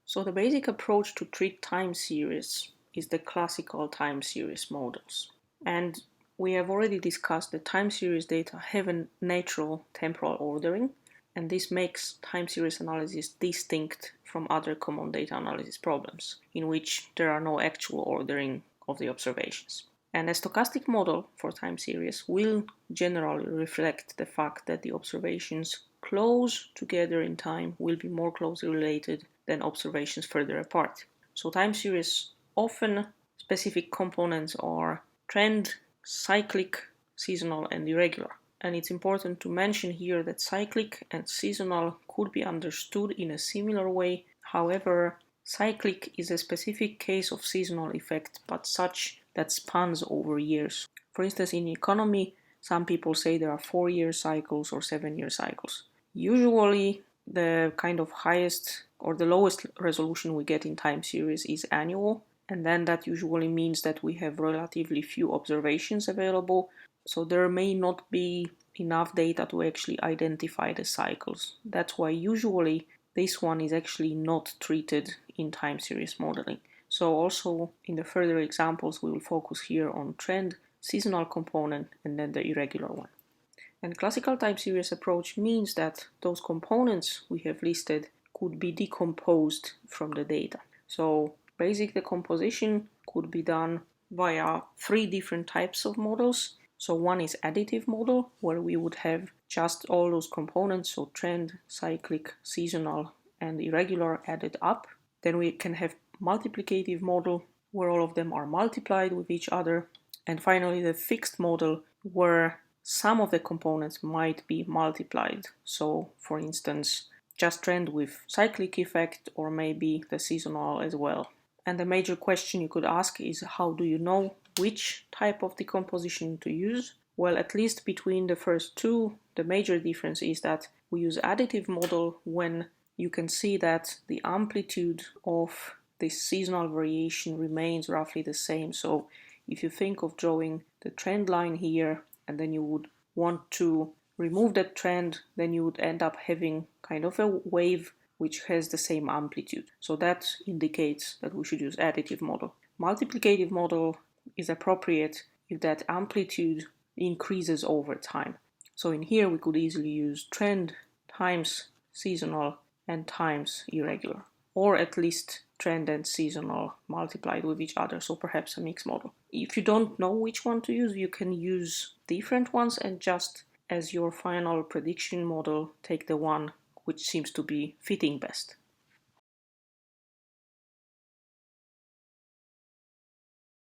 So the basic approach to treat time series is the classical time series models. And we have already discussed that time series data have a natural temporal ordering, and this makes time series analysis distinct from other common data analysis problems, in which there are no actual ordering of the observations. And a stochastic model for time series will generally reflect the fact that the observations close together in time will be more closely related than observations further apart. So time series often specific components are trend, cyclic, seasonal, and irregular. And it's important to mention here that cyclic and seasonal could be understood in a similar way. However, cyclic is a specific case of seasonal effect, but such that spans over years. For instance, in economy, some people say there are 4-year cycles or 7-year cycles. Usually, the kind of highest or the lowest resolution we get in time series is annual, and then that usually means that we have relatively few observations available, so there may not be enough data to actually identify the cycles. That's why usually this one is actually not treated in time series modeling. So also in the further examples, we will focus here on trend, seasonal component, and then the irregular one. And classical time series approach means that those components we have listed could be decomposed from the data. So basic decomposition could be done via 3 different types of models. So one is additive model, where we would have just all those components, so trend, cyclic, seasonal, and irregular added up. Then we can have multiplicative model, where all of them are multiplied with each other. And finally, the fixed model, where some of the components might be multiplied. So, for instance, just trend with cyclic effect, or maybe the seasonal as well. And the major question you could ask is, how do you know which type of decomposition to use? Well, at least between the first two, the major difference is that we use additive model when you can see that the amplitude of this seasonal variation remains roughly the same. So if you think of drawing the trend line here, and then you would want to remove that trend, then you would end up having kind of a wave which has the same amplitude. So that indicates that we should use additive model. Multiplicative model is appropriate if that amplitude increases over time. So in here we could easily use trend times seasonal and times irregular, or at least trend and seasonal multiplied with each other, so perhaps a mixed model. If you don't know which one to use, you can use different ones and just as your final prediction model take the one which seems to be fitting best.